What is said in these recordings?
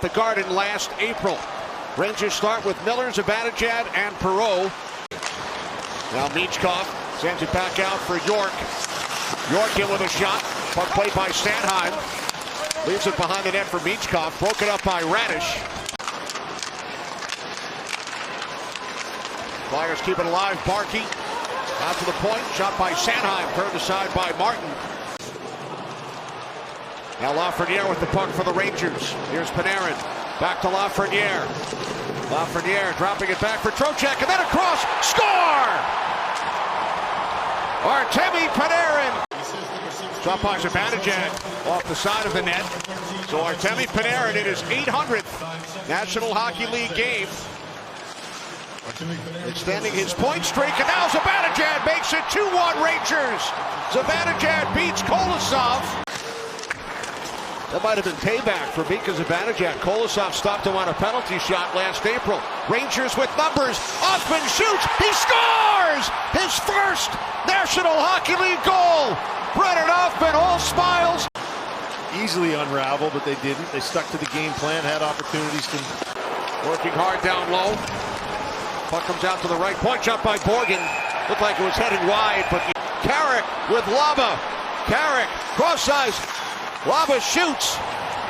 The Garden last April. Rangers start with Miller, Zibanejad, and Perreault. Now Michkov sends it back out for York. York in with a shot. Puck played by Sanheim. Leaves it behind the net for Michkov. Broken up by Radish. Flyers keep it alive. Barkey out to the point. Shot by Sanheim. Turned aside by Martin. Now Lafreniere with the puck for the Rangers. Here's Panarin. Back to Lafreniere. Lafreniere dropping it back for Trocheck, and then across. Score! Artemi Panarin. Shot by Zibanejad off the side of the net. So Artemi Panarin in his 800th National Hockey League game. Extending his point streak, and now Zibanejad makes it 2-1 Rangers. Zibanejad beats Kolosov. That might have been payback for Mika Zibanejad. Kolosov stopped him on a penalty shot last April. Rangers with numbers. Othman shoots. He scores! His first National Hockey League goal. Brennan Othman, all smiles. Easily unraveled, but they didn't. They stuck to the game plan, had opportunities to... Working hard down low. Puck comes out to the right. Point shot by Borgen. Looked like it was heading wide, but Carrick with Lava. Carrick, cross size. Lava shoots,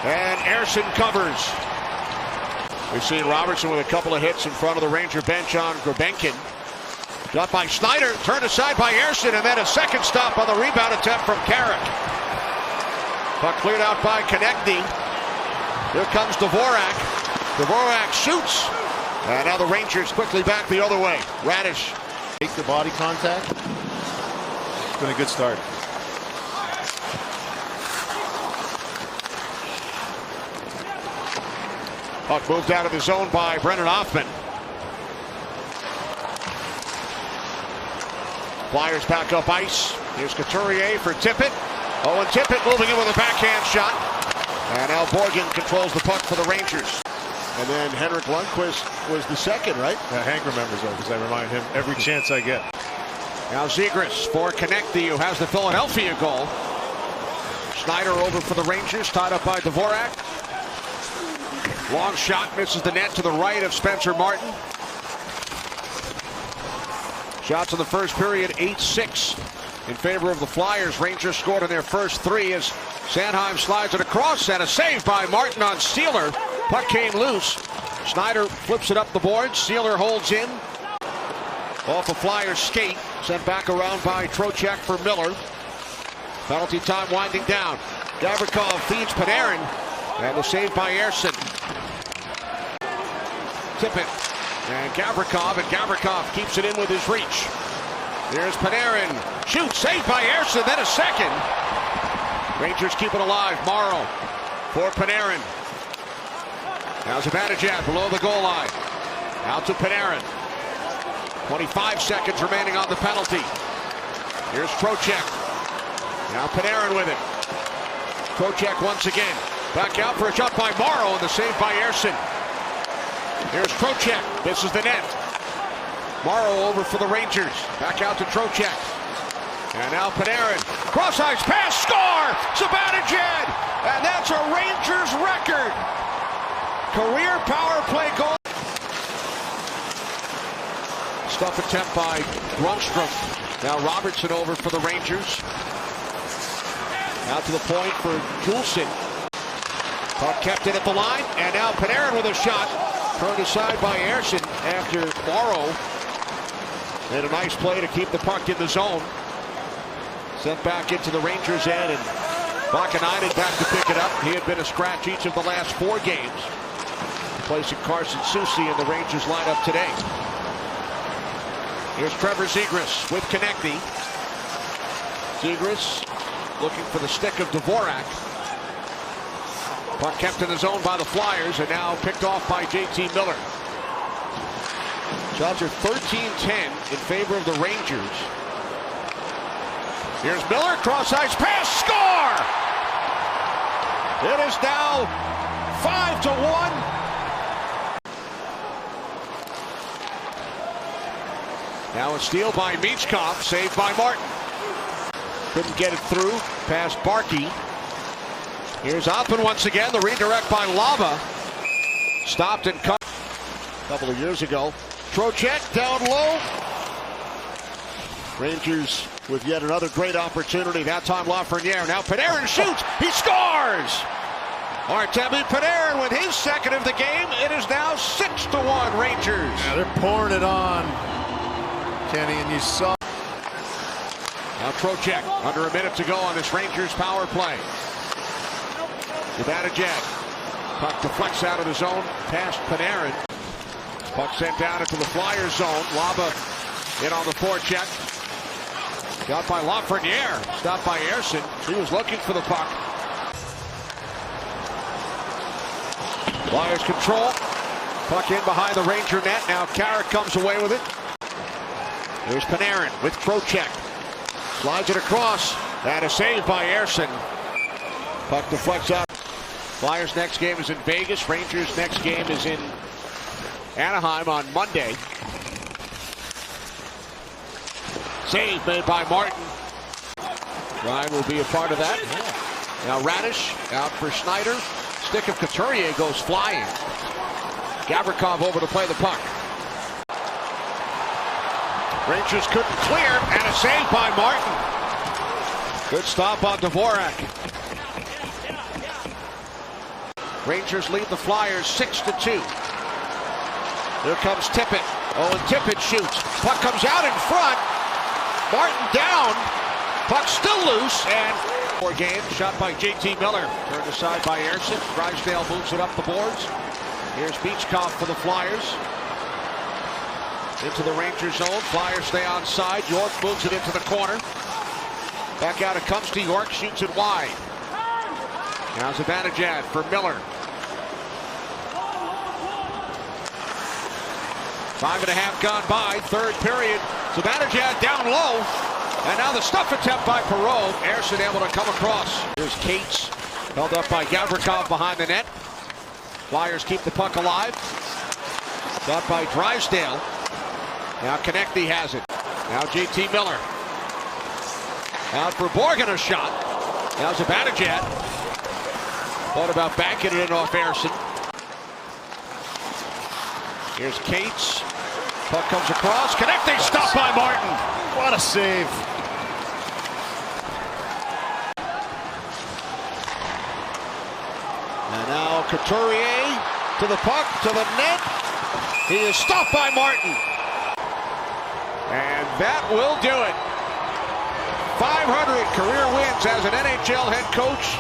and Ersson covers. We've seen Robertson with a couple of hits in front of the Ranger bench on Grebenkin. Shot by Schneider, turned aside by Ersson, and then a second stop on the rebound attempt from Carrick. Puck cleared out by Konechny. Here comes Dvorak. Dvorak shoots, and now the Rangers quickly back the other way. Radish. Take the body contact. It's been a good start. Puck moved out of the zone by Brennan Othman. Flyers back up ice. Here's Couturier for Tippett. Oh, and Tippett moving in with a backhand shot. And now Borgen controls the puck for the Rangers. And then Henrik Lundqvist was the second, right? Hank remembers that because I remind him every chance I get. Now Zegras for Konechny, who has the Philadelphia goal. Schneider over for the Rangers, tied up by Dvorak. Long shot, misses the net to the right of Spencer Martin. Shots in the first period, 8-6 in favor of the Flyers. Rangers scored in their first three as Sanheim slides it across, and a save by Martin on Sealer. Puck came loose. Schneider flips it up the board. Sealer holds in. Off a Flyers skate. Sent back around by Trocheck for Miller. Penalty time winding down. Gavrikov feeds Panarin. And the save by Ersson. Tippett and Gavrikov keeps it in with his reach. Here's Panarin. Shoots, saved by Ersson, then a second. Rangers keep it alive. Morrow for Panarin. Now Zibanejad below the goal line. Out to Panarin. 25 seconds remaining on the penalty. Here's Trocheck. Now Panarin with it. Trocheck once again. Back out for a shot by Morrow, and the save by Ersson. Here's Trocheck. This is the net. Morrow over for the Rangers. Back out to Trocheck. And now Panarin. Cross-ice pass. Score! Zibanejad! And that's a Rangers record. Career power play goal. Stuff attempt by Grundstrom. Now Robertson over for the Rangers. Out to the point for Juleson. Puck kept it at the line, and now Panarin with a shot. Turned aside by Ersson after Morrow made a nice play to keep the puck in the zone. Sent back into the Rangers' end, and Vakanainen back to pick it up. He had been a scratch each of the last 4 games. Replacing Carson Soucy in the Rangers lineup today. Here's Trevor Zegras with Konechny. Zegras looking for the stick of Dvorak. Puck kept in the zone by the Flyers, and now picked off by JT Miller. Shots are 13-10 in favor of the Rangers. Here's Miller, cross-ice pass, score! It is now 5-1. Now a steal by Michkov, saved by Martin. Couldn't get it through, past Barkey. Here's Othman once again, the redirect by Lava. Stopped and cut a couple of years ago. Trocheck down low. Rangers with yet another great opportunity. That time Lafreniere. Now Panarin shoots. He scores! Artemi Panarin with his second of the game. It is now 6-1 Rangers. Yeah, they're pouring it on, Kenny, and you saw. Now Trocheck, under a minute to go on this Rangers power play. Zibanejad. Puck deflects out of the zone past Panarin. Puck sent down into the Flyers zone. Laba in on the forecheck. Got by Lafreniere. Stopped by Ersson. He was looking for the puck. Flyers control. Puck in behind the Ranger net. Now Carrick comes away with it. Here's Panarin with Trocheck. Slides it across. And a save by Ersson. Puck deflects out. Flyers' next game is in Vegas. Rangers' next game is in Anaheim on Monday. Save made by Martin. Ryan will be a part of that. Now Radish out for Schneider. Stick of Couturier goes flying. Gavrikov over to play the puck. Rangers couldn't clear, and a save by Martin. Good stop on Dvorak. Rangers lead the Flyers 6-2. Here comes Tippett. Oh, and Tippett shoots. Puck comes out in front. Martin down. Puck still loose, and four games shot by JT Miller. Turned aside by Ersson. Drysdale moves it up the boards. Here's Beachcroft for the Flyers. Into the Ranger zone. Flyers stay on side. York moves it into the corner. Back out it comes to York. Shoots it wide. Now Zibanejad for Miller. 5.5 gone by. Third period. Zibanejad down low. And now the stuff attempt by Perreault. Ersson able to come across. Here's Cates. Held up by Gavrikov behind the net. Flyers keep the puck alive. Got by Drysdale. Now Konecny has it. Now JT Miller. Out for Borgen, a shot. Now Zibanejad. Thought about backing it in off Ersson. Here's Cates. Puck comes across. Konecny stopped by Martin. What a save. And now Couturier to the puck, to the net. He is stopped by Martin. And that will do it. 500 career wins as an NHL head coach.